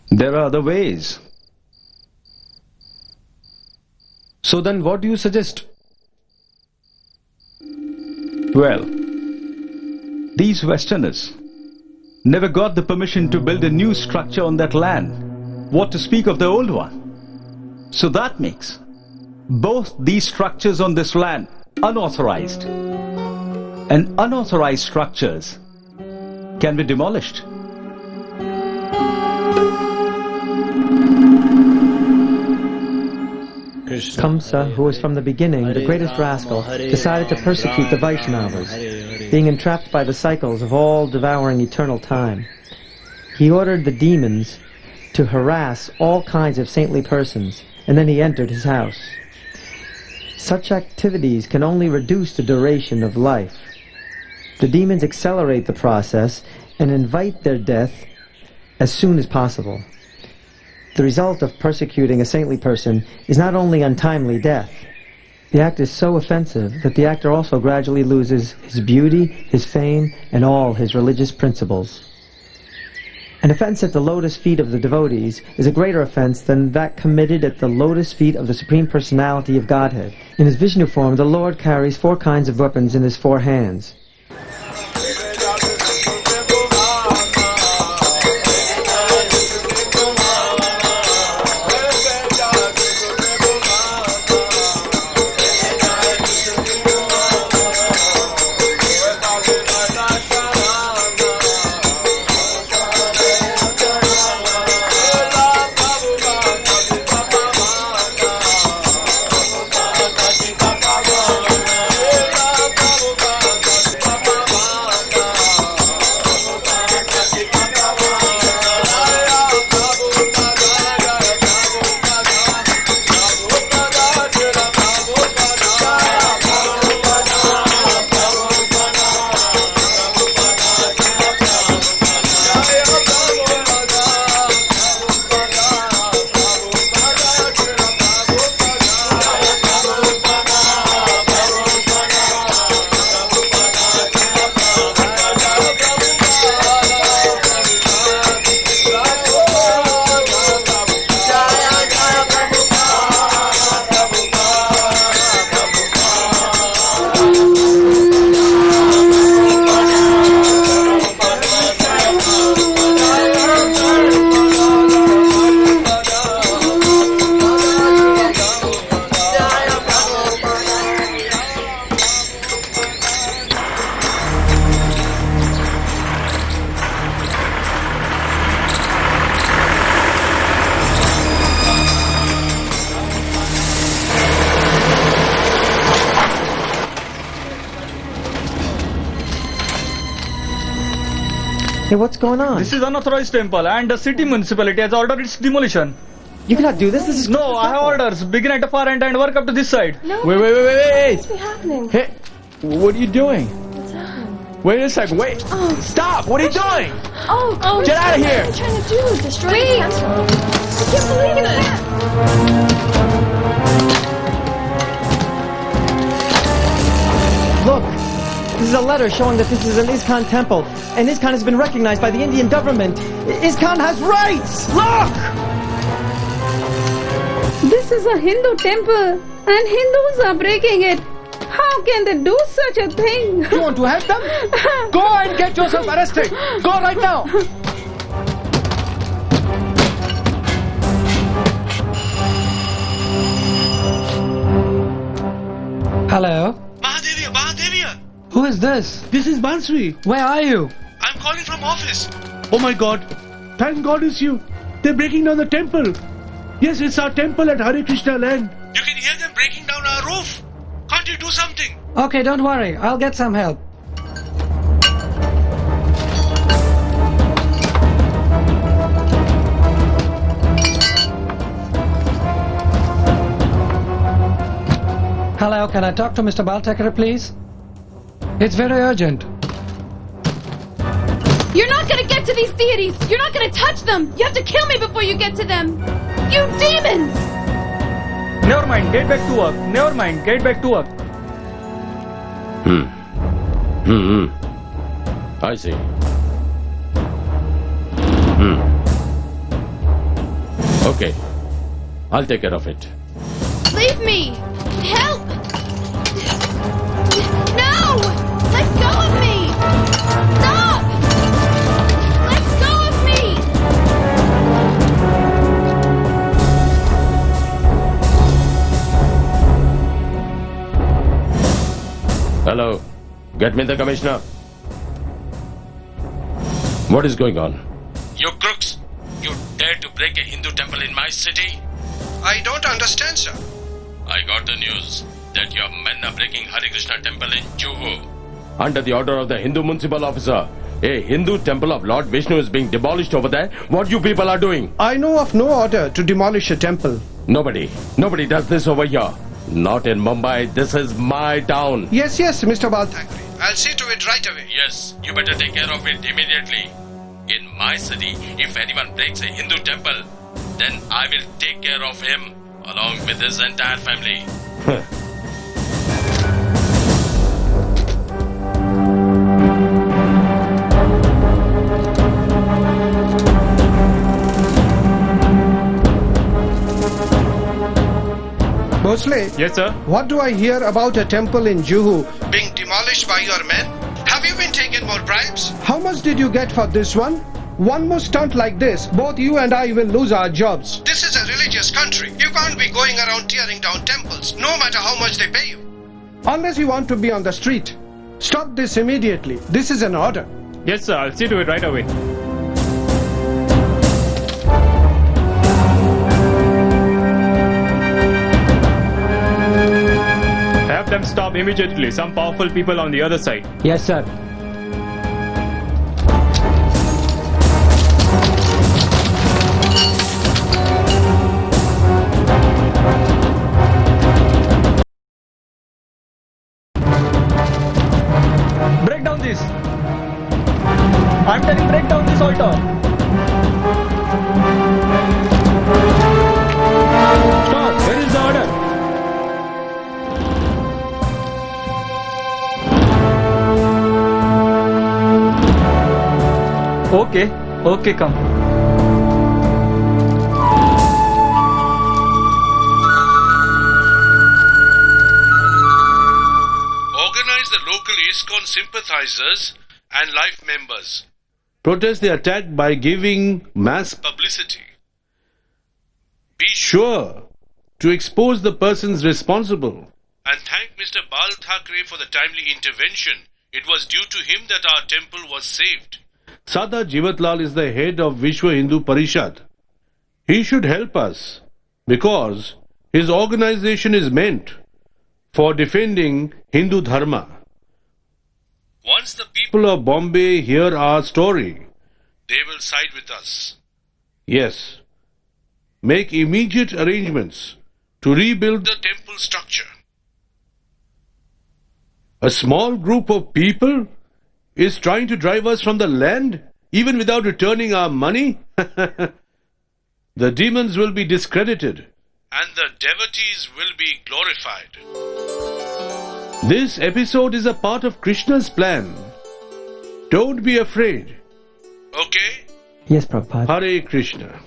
There are other ways. So then what do you suggest? Well, these Westerners never got the permission to build a new structure on that land. What to speak of the old one? So that makes both these structures on this land unauthorized. And unauthorized structures can be demolished. Kamsa, who was from the beginning the greatest rascal, decided to persecute the Vaishnavas, being entrapped by the cycles of all-devouring eternal time. He ordered the demons to harass all kinds of saintly persons, and then he entered his house. Such activities can only reduce the duration of life. The demons accelerate the process and invite their death as soon as possible. The result of persecuting a saintly person is not only untimely death. The act is so offensive that the actor also gradually loses his beauty, his fame, and all his religious principles. An offense at the lotus feet of the devotees is a greater offense than that committed at the lotus feet of the Supreme Personality of Godhead. In his Vishnu form, the Lord carries 4 kinds of weapons in his 4 hands. Hey, what's going on? This is unauthorized temple and the city municipality has ordered its demolition. You cannot do this. This is No, I have orders. Begin at the far end and work up to this side. No. Wait. What's happening? Hey, what are you doing? What's happening? Wait a second, wait. Oh. Stop, what are you doing? Oh, Get out of here. What are you trying to do? Destroy the temple? I can't believe it. Look, this is a letter showing that this is an ISKCON temple, and ISKCON has been recognized by the Indian government. ISKCON has rights! Look! This is a Hindu temple and Hindus are breaking it. How can they do such a thing? You want to help them? Go and get yourself arrested. Go right now. Hello? Mahadevia! Who is this? This is Bansri. Where are you? I'm calling from office. Oh my God. Thank God it's you. They're breaking down the temple. Yes, it's our temple at Hare Krishna land. You can hear them breaking down our roof. Can't you do something? Okay, don't worry. I'll get some help. Hello, can I talk to Mr. Baltekar, please? It's very urgent. You're not gonna get to these deities! You're not gonna touch them! You have to kill me before you get to them! You demons! Never mind, get back to work. Never mind, get back to work. I see. Okay. I'll take care of it. Leave me! Help! No! Let go of me! Stop! Let go of me! Hello. Get me the commissioner. What is going on? You crooks! You dare to break a Hindu temple in my city? I don't understand, sir. I got the news that your men are breaking Hare Krishna temple in Juhu. Under the order of the Hindu municipal officer, a Hindu temple of Lord Vishnu is being demolished over there. What you people are doing? I know of no order to demolish a temple. Nobody does this over here. Not in Mumbai. This is my town. Yes, Mr. Bal Thackeray. I'll see to it right away. Yes, you better take care of it immediately. In my city, if anyone breaks a Hindu temple, then I will take care of him along with his entire family. Bhosle? Yes, sir. What do I hear about a temple in Juhu being demolished by your men? Have you been taking more bribes? How much did you get for this one? One more stunt like this, both you and I will lose our jobs. This is a religious country. You can't be going around tearing down temples, no matter how much they pay you. Unless you want to be on the street. Stop this immediately. This is an order. Yes, sir. I'll see to it right away. Have them stop immediately. Some powerful people on the other side. Yes, sir. Break down this. I'm telling break down this altar. Stop. Where is the order? Okay, come. Organize the local ISKCON sympathizers and life members. Protest the attack by giving mass publicity. Be sure to expose the persons responsible. And thank Mr. Bal Thackeray for the timely intervention. It was due to him that our temple was saved. Sada Jivatlal is the head of Vishwa Hindu Parishad. He should help us because his organization is meant for defending Hindu Dharma. Once the people of Bombay hear our story, they will side with us. Yes, make immediate arrangements to rebuild the temple structure. A small group of people is trying to drive us from the land even without returning our money? The demons will be discredited and the devotees will be glorified. This episode is a part of Krishna's plan. Don't be afraid. Okay? Yes, Prabhupada. Hare Krishna.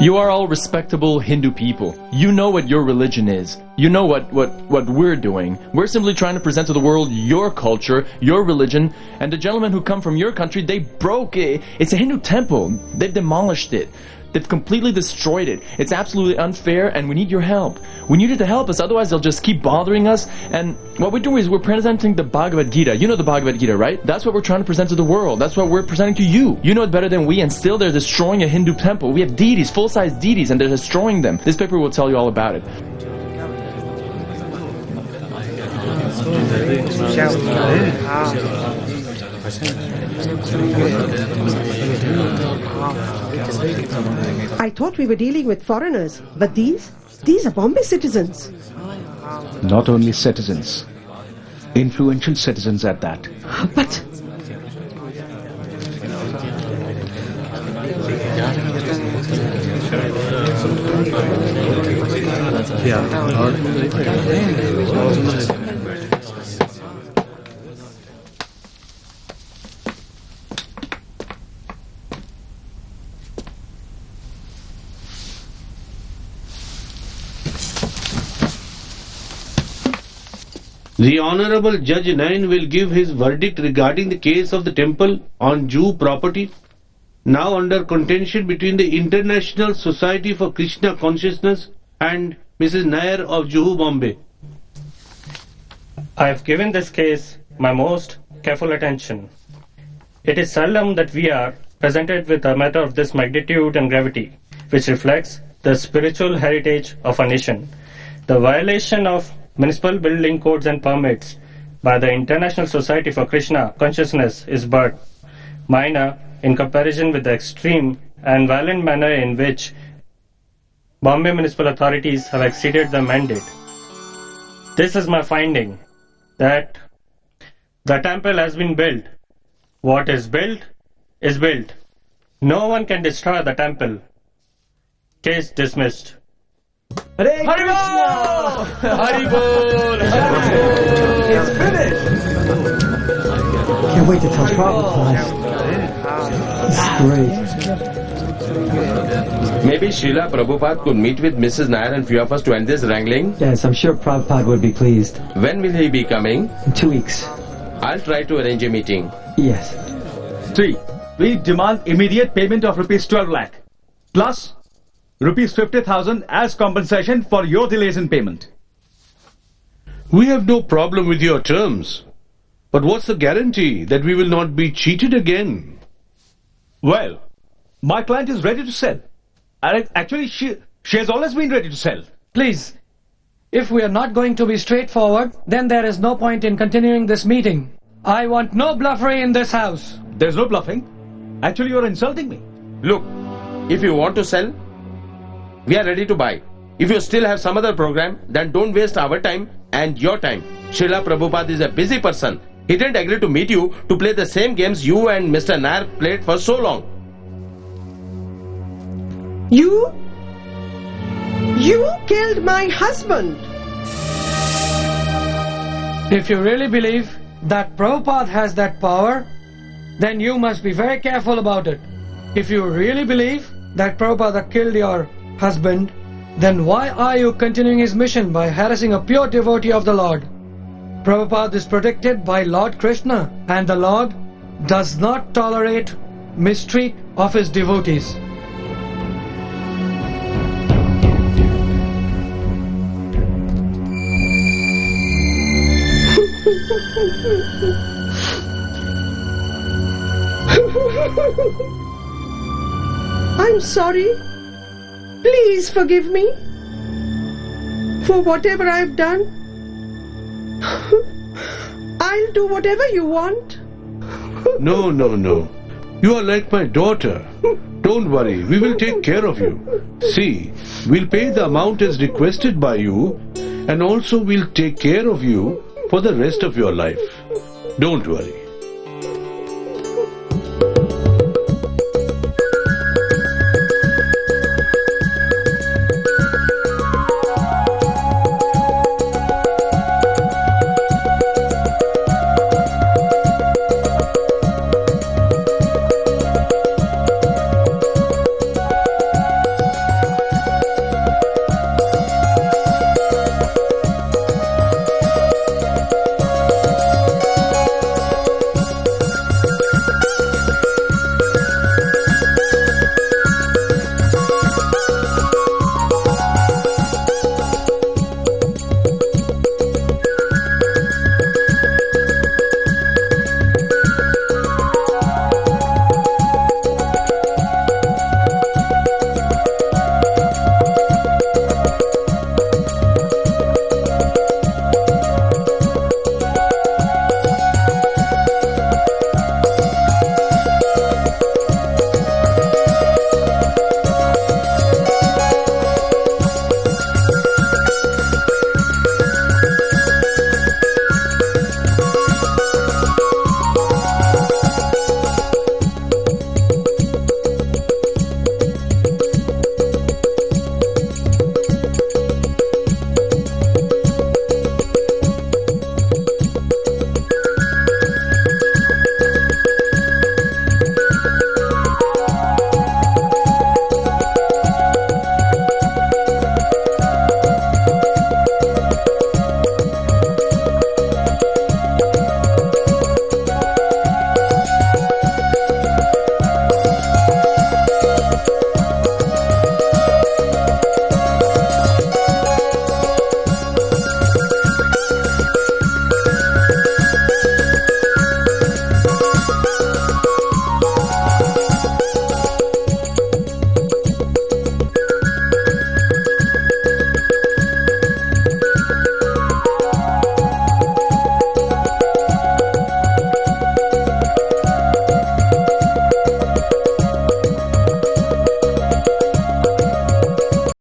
You are all respectable Hindu people. You know what your religion is. You know what we're doing. We're simply trying to present to the world your culture, your religion, and the gentlemen who come from your country, they broke it. It's a Hindu temple. They've demolished it. They've completely destroyed it. It's absolutely unfair, and we need your help. We need you to help us, otherwise they'll just keep bothering us. And what we're doing is we're presenting the Bhagavad Gita. You know the Bhagavad Gita, right? That's what we're trying to present to the world. That's what we're presenting to you. You know it better than we, and still they're destroying a Hindu temple. We have deities, full-size deities, and they're destroying them. This paper will tell you all about it. I thought we were dealing with foreigners, but these are Bombay citizens. Not only citizens, influential citizens at that. But The Honorable Judge Nain will give his verdict regarding the case of the temple on Jew property, now under contention between the International Society for Krishna Consciousness and Mrs. Nair of Juhu, Bombay. I have given this case my most careful attention. It is seldom that we are presented with a matter of this magnitude and gravity, which reflects the spiritual heritage of a nation. The violation of municipal building codes and permits by the International Society for Krishna Consciousness is but minor in comparison with the extreme and violent manner in which Bombay municipal authorities have exceeded the mandate. This is my finding, that the temple has been built. What is built is built. No one can destroy the temple. Case dismissed. Hare Krishna! Hari Bol! It's finished! Can't wait to tell Prabhupada. It's great. Maybe Srila Prabhupada could meet with Mrs. Nair and few of us to end this wrangling? Yes, I'm sure Prabhupada would be pleased. When will he be coming? In 2 weeks. I'll try to arrange a meeting. Yes. 3. We demand immediate payment of rupees 12 lakh plus rupees 50,000 as compensation for your delays in payment. We have no problem with your terms. But what's the guarantee that we will not be cheated again? Well, my client is ready to sell. And actually, she has always been ready to sell. Please, if we are not going to be straightforward, then there is no point in continuing this meeting. I want no bluffery in this house. There's no bluffing. Actually, you're insulting me. Look, if you want to sell, we are ready to buy. If you still have some other program, then don't waste our time and your time. Srila Prabhupada is a busy person. He didn't agree to meet you to play the same games you and Mr. Nair played for so long. You killed my husband. If you really believe that Prabhupada has that power, then you must be very careful about it. If you really believe that Prabhupada killed your husband, then why are you continuing his mission by harassing a pure devotee of the Lord? Prabhupada is protected by Lord Krishna, and the Lord does not tolerate mistreat of his devotees. I'm sorry. Please forgive me for whatever I've done. I'll do whatever you want. No. You are like my daughter. Don't worry, we will take care of you. See, we'll pay the amount as requested by you, and also we'll take care of you for the rest of your life. Don't worry.